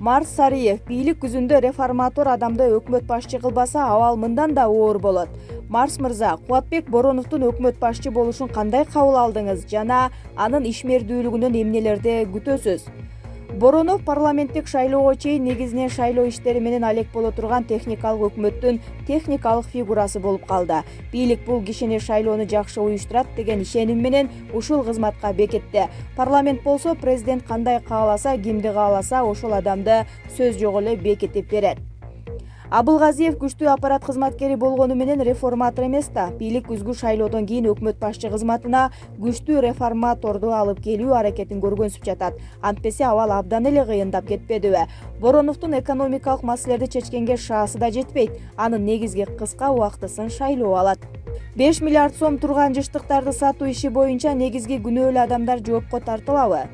Марс Сариев бийлик күзүндө реформатор адамды өкмөт башчы кылбаса абал мындан да оор болот. Марс мырза, Кубатбек Бороновдун өкмөт башчы болушун кандай кабыл алдыңыз жана анын ишмердүүлүгүнөн эмнелерди күтөсүз? Боронов парламенттик шайлоого чейин негизинен шайлоо иштери менен алек боло турган техникалык өкмөттүн техникалык фигурасы болуп калды. Бийлик бул кишини шайлоону жакшы уюштурат деген ишеним менен ушул кызматка бекитти. Парламент болсо президент кандай кааласа, кимди кааласа ошол адамды сөз жок эле бекитип берет. Абылгазиев күчтүү аппарат кызматкери болгону менен реформатор эмес да, бийлик күзгү шайлоодон кийин өкмөт башчы кызматына күчтүү реформаторду алып келүү аракетин көргөнсүп жатат. Антпесе абал абдан эле кыйындап кетпедиби? Бороновдун экономикалык маселелерди чечкенге шаасы да жетпейт. Анын негизги кыска убактысын шайлоо алат. 5 миллиард сом турган жыштыктарды сатуу иши боюнча негизги күнөөлүү адамдар жоопко тартылабы?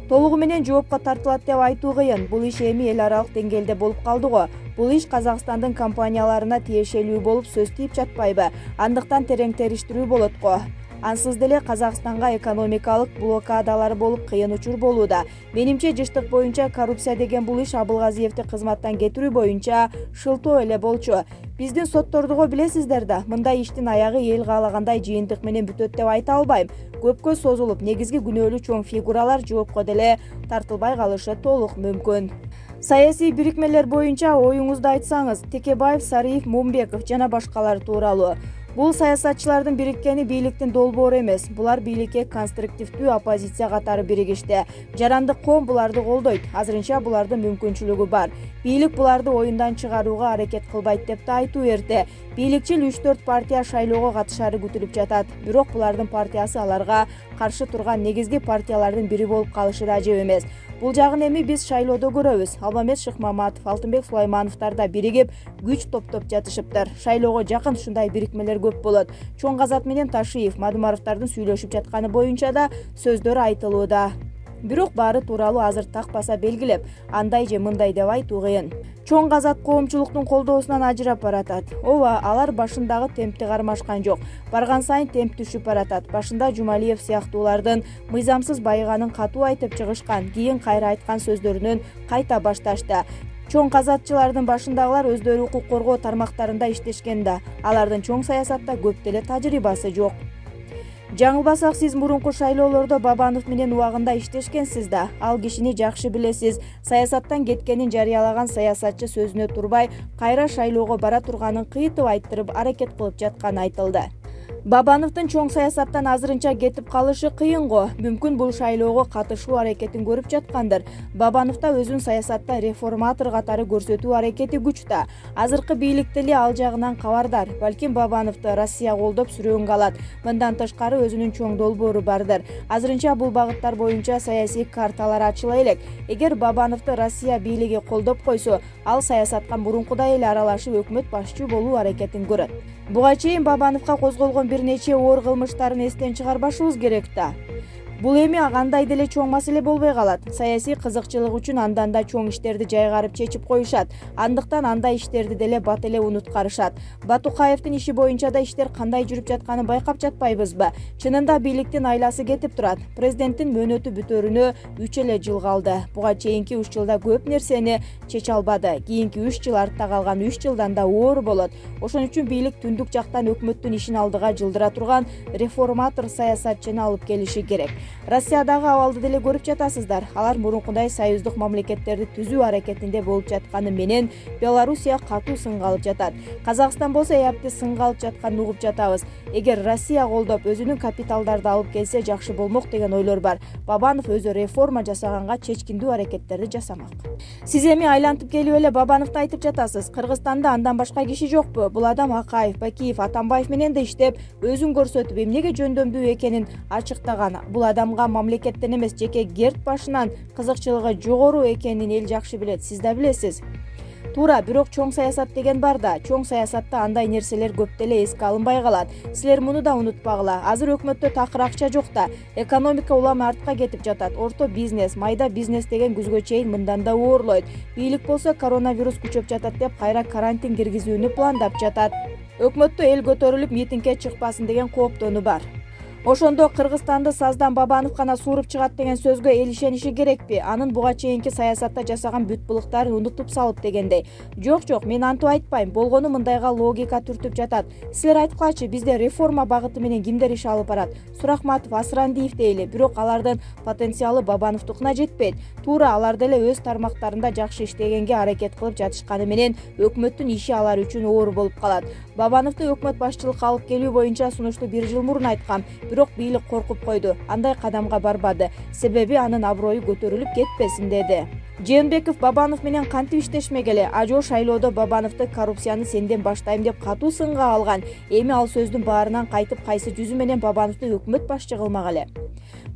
Толугу менен жоопко тартылат деп айтуу кыйын. Бул иш эми эл аралык деңгээлде болуп калды го. Бул иш Казакстандын компанияларына тиешелүү болуп сөз тийип жатпайбы? Андыктан терең териштирүү болот го. Ансыз деле Казакстанга экономикалык блокадалар болуп кыйын учур болууда. Менимче жыштык боюнча коррупция деген бул иш Абылгазиевди кызматтан кетирүү боюнча шылтоо эле болчу. Биздин соттордуго билесиздер да, мындай иштин аягы эл каалагандай жыйынтык менен бүтөт деп айта албайм. Көпкө созулуп, негизги күнөөлүү чоң фигуралар жоопко деле тартылбай калышы толук мүмкүн. Саясий бирикмелер боюнча оюңузду айтсаңыз, Текебаев, Сариев, Мумбеков жана башкалар тууралуу. Бул саясатчылардын бириккени бийликтин долбоору эмес. Булар бийликке конструктивдүү оппозиция катары биригишти. Жарандык коом буларды колдойт. Азырынча булардын мүмкүнчүлүгү бар. Бийлик буларды оюндан чыгарууга аракет кылбайт деп да айтуу эрте. Бийликчил 3-4 партия шайлоого катышары күтүлүп жатат. Бирок булардын партиясы аларга каршы турган негизги партиялардын бири болуп калышы да ажеп эмес. Бул жагын эми биз шайлоодо көрөбүз. Алмамет Шыкмаматов, Алтынбек Сулаймановдор да биригип күч топтоп жатышыптыр. Шайлоого жакын ушундай бирикмелер көп болот. Чоң Казат менен Ташиев, Мадумаровдордун сүйлөшүп жатканы боюнча да сөздөр айтылууда. Бирок баары тууралуу азыр так баса белгилеп, андай же мындай деп айтуу кыйын. Чоң Казат коомчулуктун колдоосунан ажырап баратат. Ооба, алар башындагы темпти кармашкан жок. Барган сайын темп түшүп баратат. Башында Жумалиев сыяктуулардын мыйзамсыз байыганын катуу айтып чыгышкан, кийин кайра айткан сөздөрүнөн кайта башташты. Чоң казатчылардын башындагылар өздөрү укук коргоо тармактарында иштешкен да, алардын чоң саясатта көп деле тажрыйбасы жок. Жаңылбасак, сиз мурунку шайлоолордо Бабанов менен убагында иштешкенсиз да, ал кишини жакшы билесиз. Саясаттан кеткенин жарыялаган саясатчы сөзүнө турбай, кайра шайлоого бара турганын кыйтып айттырып аракет кылып жатканы айтылды. Бабановдун чоң саясаттан азырынча кетип калышы кыйын го. Мүмкүн бул шайлоого катышуу аракетин көрүп жаткандыр. Бабанов да өзүн саясатта реформатор катары көрсөтүү аракети күчтө. Азыркы бийлик деле ал жагынан кабардар. Балким Бабановду Россия колдоп сүрөөнгө алат. Мындан тышкары өзүнүн чоң долбоору бардыр. Азырынча бул багыттар боюнча саясий карталар ачыла элек. Эгер Бабановду Россия бийлиги колдоп койсо, ал саясатка мурункудай эле аралашып өкмөт башчы болуу аракетин көрөт. Буга чейин Бабановго козголгон бир нече оор кылмыштарын эстен чыгарбашыбыз керек да. Бул эми кандай деле чоң маселе болбой калат. Саясий кызыкчылык үчүн андан да чоң иштерди жайгарып чечип коюшат. Андыктан андай иштерди деле бат эле унуткарышат. Батукаевдин иши боюнча да иштер кандай жүрүп жатканын байкап жатпайбызбы? Чынында бийликтин айласы кетип турат. Президенттин мөөнөтү бүтөрүнө 3 эле жыл калды. Буга чейинки 3 жылда көп нерсени чече албады. Кийинки 3 жыл артта калган 3 жылдан да оор болот. Ошон үчүн бийлик түндүк жактан өкмөттүн ишин алдыга жылдыра турган реформатор саясатчыны алып келиши керек. Россиядагы абалды деле көрүп жатасыздар. Алар мурункудай союздук мамлекеттерди түзүү аракетинде болуп жатканы менен Белоруссия катуу сынга алып жатат. Казакстан болсо эпти сынга алып жатканын угуп жатабыз. Эгер Россия колдоп өзүнүн капиталдарды алып келсе жакшы болмок деген ойлор бар. Бабанов өзү реформа жасаганга чечкиндүү аракеттерди жасамак. Сиз эми айлантып келип эле Бабановду айтып жатасыз. Кыргызстанда андан башка киши жокпу? Бул адам Акаев, Бакиев, Атамбаев менен да иштеп, өзүн көрсөтүп, эмнеге жөндөмдүү экенин ачыктаган. Бул адамга мамлекеттен эмес, жеке герд башынан кызыкчылыгы жогору экенин эл жакшы билет, сиз да билесиз. Туура, бирок чоң саясат деген бар да. Чоң саясатта андай нерселер көп деле эске алынбай калат. Силер муну да унутпагыла. Азыр өкмөттө такыр акча жок да. Экономика улам артка кетип жатат. Орто бизнес, майда бизнес деген күзгө чейин мындан да оорлойт. Бийлик болсо коронавирус күчөп жатат деп кайра карантин киргизүүнү пландап жатат. Өкмөттө эл көтөрүлүп митингге чыкпасын деген кооптонуу бар. Ошондо Кыргызстанды саздан Бабанов гана сууруп чыгат деген сөзгө эл ишениши керекпи? Анын буга чейинки саясатта жасаган бүт булуктарын унутуп салып дегендей. Жок, мен антип айтпайм. Болгону мындайга логика түртүп жатат. Силер айткылачы, бизде реформа багыты менен кимдер иш алып барат? Сурахматов, Асырандиев дейли, бирок алардын потенциалы Бабановдукуна жетпейт. Туура алар деле өз тармактарында жакшы иштегенге аракет кылып жатышканы менен өкмөттүн иши алар үчүн оор болуп калат. Бабановду өкмөт башчылыкка алып келүү боюнча сунушту 1 жыл мурун айткам. Бирок бийлик коркуп койду. Андай кадамга барбады. Себеби анын аброю көтөрүлүп кетпесин деди. Жээнбеков Бабанов менен кантип иштешмегеле? Ажоо шайлоодо Бабановду коррупцияны сенден баштайм деп катуу сынга алган. Эми ал сөздүн баарынан кайтып кайсы жүзү менен Бабановду өкмөт башчы кылмак эле?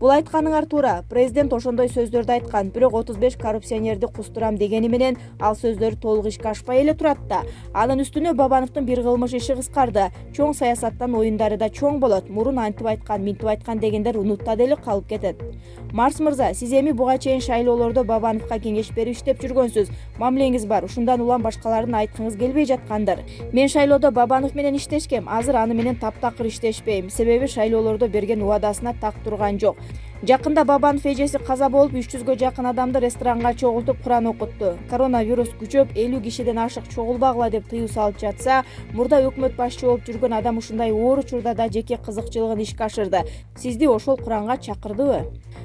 Бул айтканыңар туура. Президент ошондой сөздөрдү айткан. Бирок 35 коррупционерди кустурам дегени менен ал сөздөр толук ишке ашпай эле турат да. Анын үстүнө Бабановдун бир кылмыш иши кыскарды. Чоң саясаттан оюндары да чоң болот. Мурун антип айткан, минтип айткан дегендер унутта деле калып кетет. Марс мырза, сиз эми буга чейин шайлоолордо Бабановго кеңеш берип иштеп жүргөнсүз. Мамилеңиз бар. Ушундан улам башкаларын айткыңыз келбей жаткандыр. Мен шайлоодо Бабанов менен иштешкем. Азыр аны менен таптакыр иштешпейм. Себеби шайлоолордо берген убадасына так турган жок. Жакында Бабанов эжеси каза болуп, 300гө жакын адамды ресторанга чогултуп Куран окутту. Коронавирус күчөп, 50 кишиден ашык чогулбагыла деп тыюу салып жатса, мурда өкмөт башчы болуп жүргөн адам ушундай оор учурда да жеке кызыкчылыгын ишке ашырды. Сизди ошол Куранга чакырдыбы?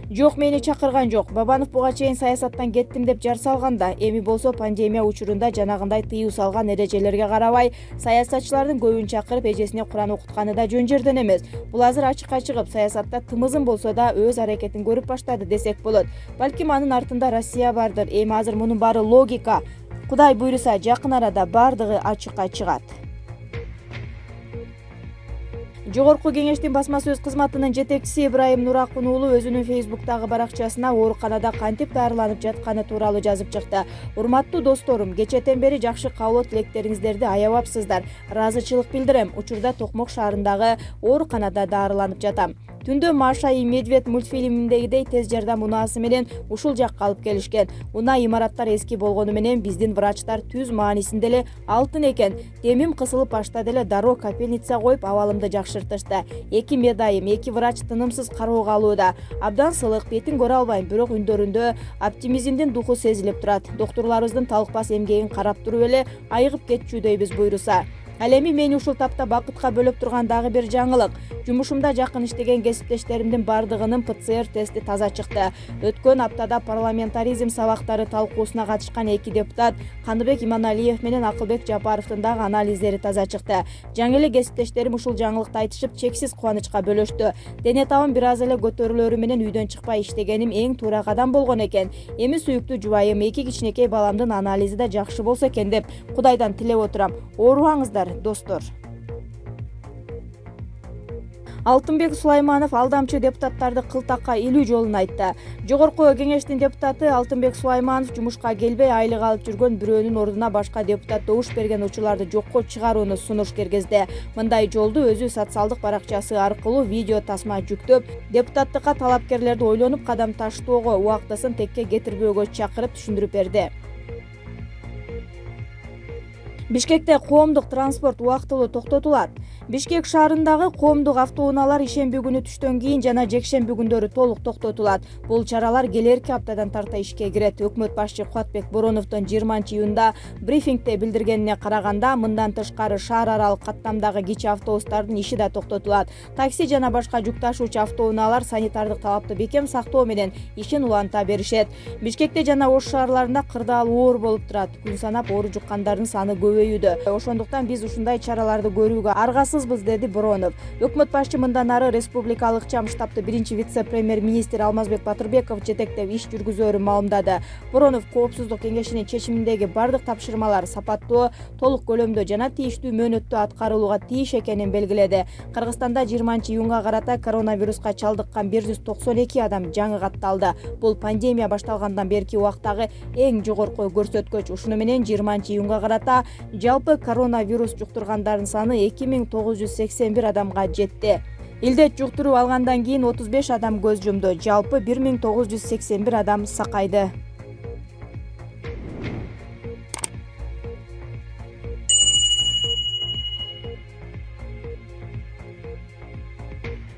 Жок, мени чакырган жок. Бабанов буга чейин саясаттан кеттим деп жар салганда, эми болсо пандемия учурунда жанагындай тыюу салган эрежелерге карабай, саясатчылардын көбүн чакырып эжесине Куран окутканы да жөн жерден эмес. Бул азыр ачыкка чыгып, саясатта тымызын болсо да өз аракетин көрүп баштады десек болот. Балким анын артында Россия бардыр. Эми азыр мунун баары логика. Кудай буйруса, жакын арада бардыгы ачыкка чыгат. Жогорку кеңештин басма сөз кызматынын жетекчиси Ибраим Нуракун уулу өзүнүн Фейсбуктагы баракчасына ооруканада кантип дарыланып жатканы тууралуу жазып чыкты. Урматтуу досторум, кечэтен бери жакшы кабыл тилектериңиздерди аябапсыздар. Ыраазычылык билдирем. Учурда Токмок шаарындагы ооруканада дарыланып жатам. Түндө Маша и Медведь мультфильминдегидей тез жардам унаасы менен ушул жакка алып келишкен. Унаа имараттар эски болгону менен биздин врачтар түз маанисинде эле алтын экен. Демим кысылып баштады эле дароо капельница коюп абалымды жакшыртышты. 2 медайым, 2 врач тынымсыз кароого алууда. Абдан сылык, бетин көрө албайм, бирок үндөрүндө оптимизмдин духу сезилип турат. Доктурларыбыздын талыкпас эмгегин карап туруп эле айыгып кетчүдөйбүз буйруса. Ал эми мени ушул тапта бакытка бөлөп турган дагы бир жаңылык. Жумушумда жакын иштеген кесиптештеримдин бардыгынын ПЦР тести таза чыкты. Өткөн аптада парламентаризм сабактары талкуусуна катышкан 2 депутат Кандыбек Иманалиев менен Акылбек Жапаровдун дагы анализдери таза чыкты. Жаңы эле кесиптештерим ушул жаңылыкты айтышып, чексиз кубанычка бөлөштү. Дене табым бир аз эле көтөрүлөрү менен үйдөн чыкпай иштегеним эң туура кадам болгон экен. Эми сүйүктүү жубайым, 2 кичинекей баламдын анализи да жакшы болсо экен деп Кудайдан тилеп отурам. Оорубаңыздар, достор. Алтынбек Сулайманов алдамчы депутаттарды кылтакка илүү жолун айтты. Жогорку кеңештин депутаты Алтынбек Сулайманов жумушка келбей айлык алып жүргөн бирөөнүн ордуна башка депутат добуш берген учурларды жокко чыгарууну сунуш киргизди. Мындай жолду өзү социалдык баракчасы аркылуу видео тасма жүктөп, депутаттыкка талапкерлерди ойлонуп кадам таштоого, убактысын текке кетирбөөгө чакырып түшүндүрүп берди. Бишкекте коомдук транспорт убактылуу токтотулат. Бишкек шаарындагы коомдук автоунаалар ишемби күнү түштөн кийин жана жекшемби күндөрү толук токтотулат. Бул чаралар келерки аптадан тарта ишке кирет. Өкмөт башчы Кубатбек Бороновдун 20-июнда брифингде билдиргенине караганда, мындан тышкары шаар аралык каттамдагы кичи автобустардын иши да токтотулат. Такси жана башка жүк ташуучу автоунаалар санитардык талапты бекем сактоо менен ишин уланта беришет. Бишкекте жана Ош шаарларында кырдаал оор болуп турат. Күн санап оору жуккандардын саны көбөйүүдө. Ошондуктан биз ушундай чараларды көрүүгө аргасызбыз, деди Боронов. Өкмөт башчы мындан ары республикалык чам штабты биринчи вице-премьер-министр Алмазбек Батырбеков жетектеп иш жүргүзөөрүн маалымдады. Боронов коопсуздук кеңешинин чечиминдеги бардык тапшырмалар сапаттуу, толук көлөмдө жана тийиштүү мөөнөттө аткарылууга тийиш экенин белгиледи. Кыргызстанда 20-июнга карата коронавируска чалдыккан 192 адам жаңы катталды. Бул пандемия башталгандан берки убактагы эң жогорку көрсөткүч. Ушуну менен 20-июнга карата жалпы коронавирус жуктургандардын саны 2981 адамга жетти. Илдет жуктуруп алгандан кийин 35 адам көз жумду. Жалпы 1981 адам сакайды.